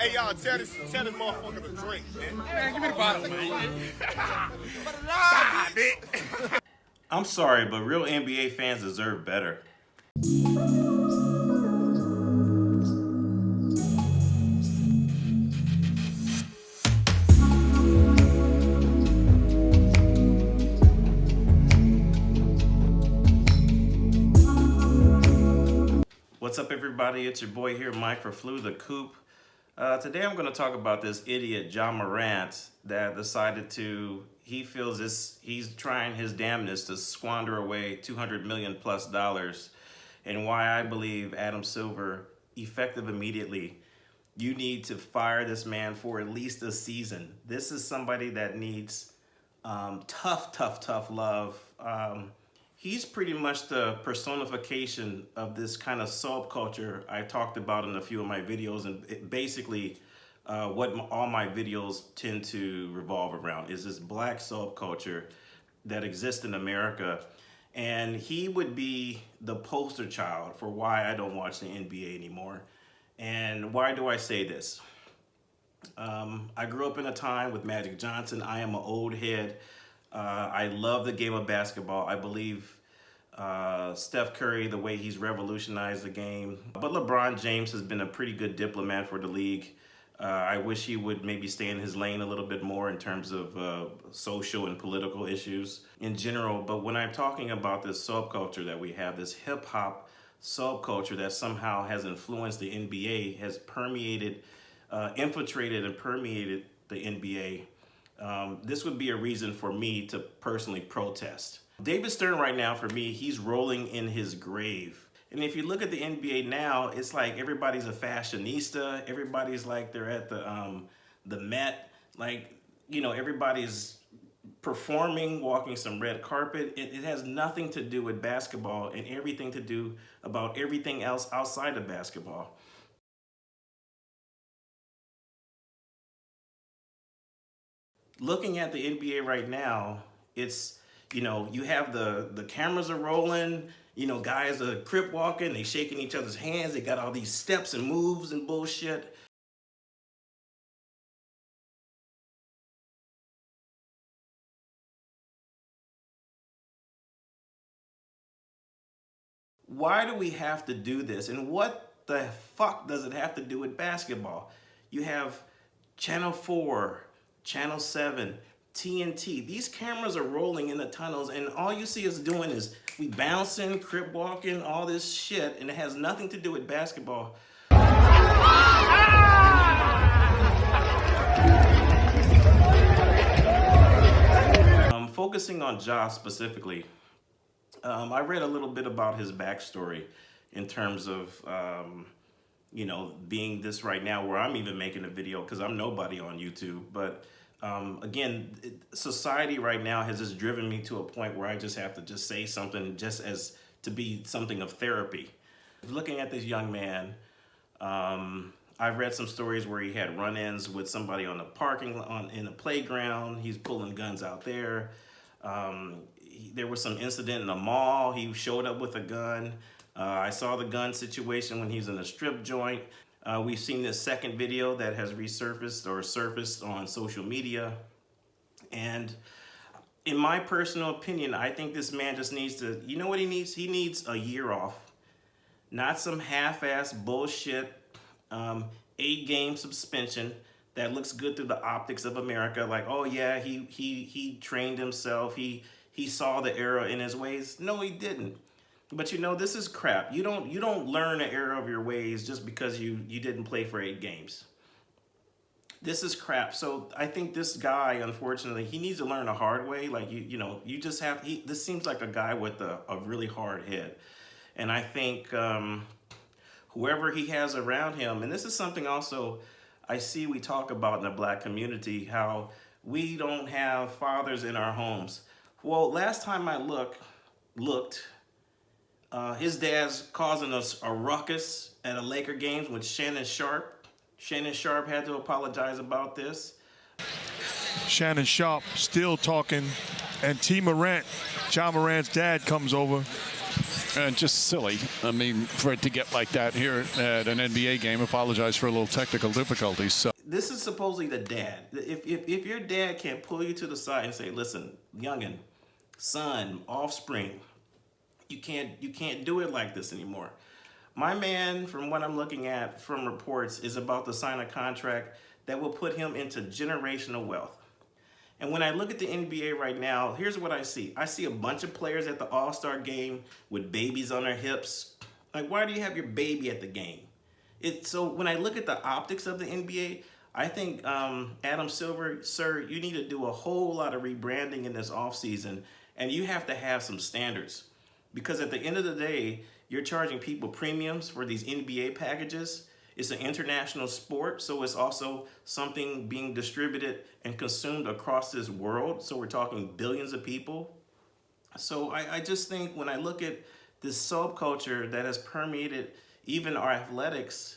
Hey, y'all, tell this motherfucker to drink, man. Man, give me the bottle, man. Stop it. I'm sorry, but real NBA fans deserve better. What's up, everybody? It's your boy here, Mike for Flew the Coop. Today I'm going to talk about this idiot, Ja Morant, that decided he feels he's trying his damnedest to squander away $200 million plus, and why I believe Adam Silver, effective immediately, you need to fire this man for at least a season. This is somebody that needs tough love. He's pretty much the personification of this kind of subculture I talked about in a few of my videos, and basically what all my videos tend to revolve around is this black subculture that exists in America. And he would be the poster child for why I don't watch the NBA anymore. And why do I say this? I grew up in a time with Magic Johnson. I am an old head. I love the game of basketball. I believe Steph Curry, the way he's revolutionized the game. But LeBron James has been a pretty good diplomat for the league. I wish he would maybe stay in his lane a little bit more in terms of social and political issues in general. But when I'm talking about this subculture that we have, this hip hop subculture that somehow has influenced the NBA, has permeated, infiltrated and permeated the NBA, this would be a reason for me to personally protest. David Stern right now, for me, he's rolling in his grave. And if you look at the NBA now, it's like everybody's a fashionista. Everybody's like they're at the Met. Like, you know, everybody's performing, walking some red carpet. It has nothing to do with basketball and everything to do about everything else outside of basketball. Looking at the NBA right now, it's, you know, you have the cameras are rolling, you know, guys are crip walking, they shaking each other's hands, they got all these steps and moves and bullshit. Why do we have to do this? And what the fuck does it have to do with basketball? You have Channel 4, Channel 7, TNT. These cameras are rolling in the tunnels, and all you see us doing is we bouncing, crip walking, all this shit, and it has nothing to do with basketball. Focusing on Ja specifically, I read a little bit about his backstory in terms of, you know, being this right now where I'm even making a video because I'm nobody on YouTube. But again, society right now has just driven me to a point where I just have to just say something just as to be something of therapy. Looking at this young man, I've read some stories where he had run-ins with somebody on the in the playground. He's pulling guns out there. There was some incident in a mall. He showed up with a gun. I saw the gun situation when he was in a strip joint. We've seen this second video that has resurfaced or surfaced on social media. And in my personal opinion, I think this man just needs to, you know what he needs? He needs a year off. Not some half-ass bullshit 8-game suspension that looks good through the optics of America. Like, oh yeah, he trained himself. He saw the error in his ways. No, he didn't. But you know, this is crap. You don't learn the error of your ways just because you didn't play for 8 games. This is crap. So I think this guy, unfortunately, he needs to learn a hard way. Like you know, you just have. This seems like a guy with a really hard head, and I think whoever he has around him, and this is something also I see we talk about in the black community, how we don't have fathers in our homes. Well, last time I looked, his dad's causing us a ruckus at a Laker games with Shannon Sharpe. Shannon Sharpe had to apologize about this. Shannon Sharpe still talking, and Ja Morant's dad comes over Just silly. I mean, for it to get like that here at an NBA game. Apologize for a little technical difficulties. So This is supposedly the dad. If your dad can't pull you to the side and say, listen, youngin, son, offspring, you can't do it like this anymore. My man, from what I'm looking at from reports, is about to sign a contract that will put him into generational wealth. And when I look at the NBA right now, here's what I see. I see a bunch of players at the All-Star game with babies on their hips. Like, why do you have your baby at the game? So when I look at the optics of the NBA, I think, Adam Silver, sir, you need to do a whole lot of rebranding in this offseason, and you have to have some standards. Because at the end of the day, you're charging people premiums for these NBA packages. It's an international sport, so it's also something being distributed and consumed across this world. So we're talking billions of people. So I just think when I look at this subculture that has permeated even our athletics,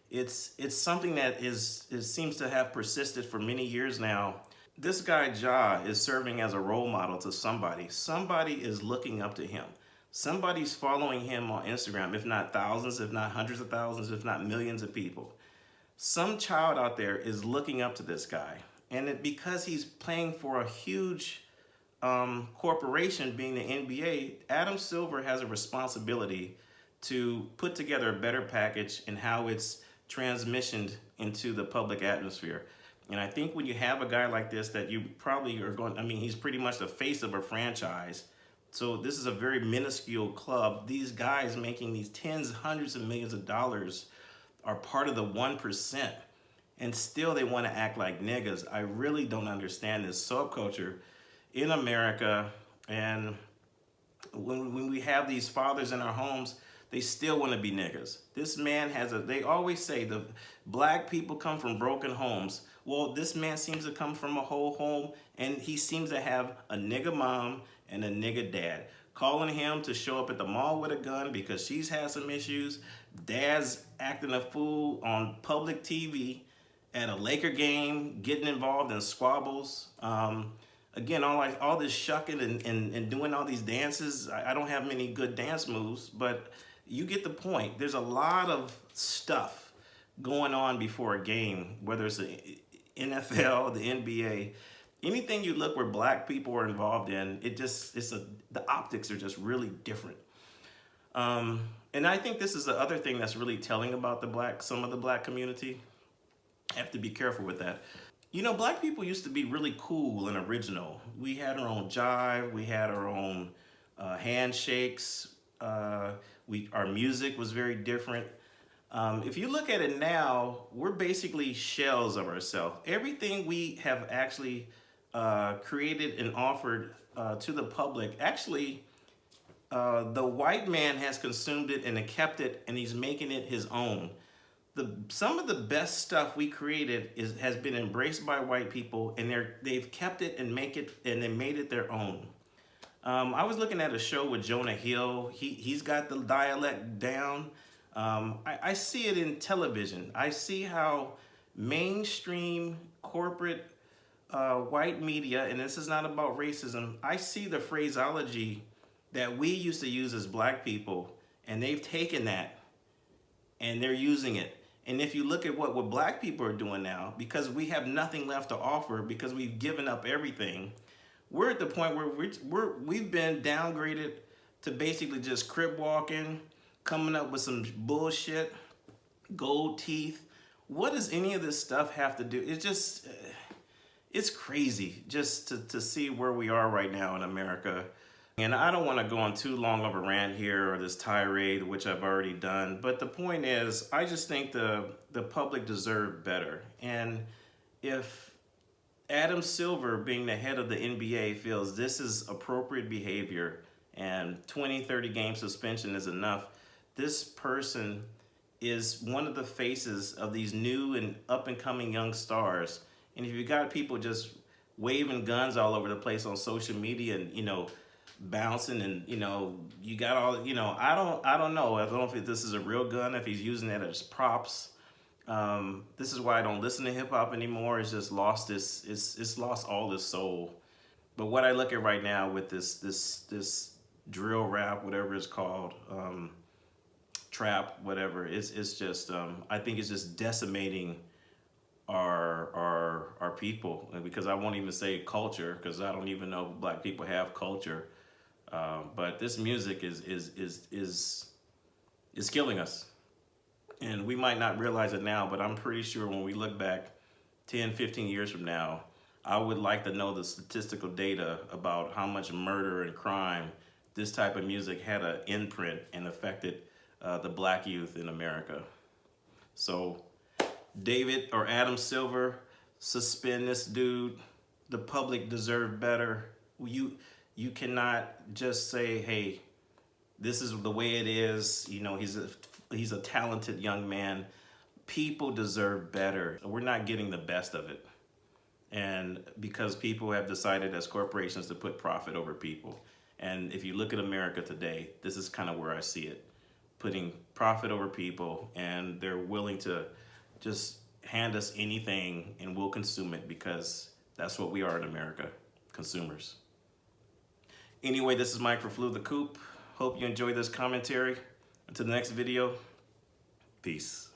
it's something that seems to have persisted for many years now. This guy Ja is serving as a role model to somebody. Somebody is looking up to him. Somebody's following him on Instagram, if not thousands, if not hundreds of thousands, if not millions of people. Some child out there is looking up to this guy. And because he's playing for a huge corporation, being the NBA, Adam Silver has a responsibility to put together a better package and how it's transmissioned into the public atmosphere. And I think when you have a guy like this that you probably are going, I mean, he's pretty much the face of a franchise. So this is a very minuscule club. These guys making these tens, hundreds of millions of dollars are part of the 1%. And still they want to act like niggas. I really don't understand this subculture in America. And when we have these fathers in our homes, they still want to be niggas. This man they always say the black people come from broken homes. Well, this man seems to come from a whole home, and he seems to have a nigga mom and a nigga dad calling him to show up at the mall with a gun because she's had some issues. Dad's acting a fool on public TV at a Laker game, getting involved in squabbles. Again, all this shucking and doing all these dances. I don't have many good dance moves, but you get the point. There's a lot of stuff going on before a game, whether it's the NFL, the NBA, anything you look where black people are involved in, the optics are just really different. And I think this is the other thing that's really telling about some of the black community. I have to be careful with that. You know, black people used to be really cool and original. We had our own jive, we had our own handshakes, our music was very different. If you look at it now, we're basically shells of ourselves. Everything we have actually created and offered to the public, actually, the white man has consumed it and kept it, and he's making it his own. Some of the best stuff we created has been embraced by white people, and they've kept it and they made it their own. I was looking at a show with Jonah Hill. He's got the dialect down. I see it in television. I see how mainstream corporate white media, and this is not about racism, I see the phraseology that we used to use as black people, and they've taken that and they're using it. And if you look at what black people are doing now, because we have nothing left to offer, because we've given up everything, we're at the point where we've been downgraded to basically just crib walking, coming up with some bullshit, gold teeth. What does any of this stuff have to do? It's crazy just to see where we are right now in America. And I don't want to go on too long of a rant here or this tirade, which I've already done. But the point is, I just think the public deserve better. And if Adam Silver, being the head of the NBA, feels this is appropriate behavior and 20, 30 game suspension is enough, this person is one of the faces of these new and up and coming young stars. And if you got people just waving guns all over the place on social media and, bouncing and, you got all, I don't know. I don't know if this is a real gun, if he's using it as props. This is why I don't listen to hip hop anymore. It's just lost it's lost all its soul. But what I look at right now with this drill rap, whatever it's called, trap, whatever. It's just I think it's just decimating our people, and because I won't even say culture, because I don't even know if black people have culture. But this music is killing us, and we might not realize it now, but I'm pretty sure when we look back 10, 15 years from now, I would like to know the statistical data about how much murder and crime this type of music had an imprint and affected the black youth in America. So David or Adam Silver, suspend this dude. The public deserve better. You cannot just say, hey, this is the way it is. You know, he's a talented young man. People deserve better. We're not getting the best of it. And because people have decided as corporations to put profit over people. And if you look at America today, this is kind of where I see it. Putting profit over people, and they're willing to just hand us anything and we'll consume it, because that's what we are in America, consumers. Anyway, this is Mike for Flew the Coop. Hope you enjoyed this commentary. Until the next video, peace.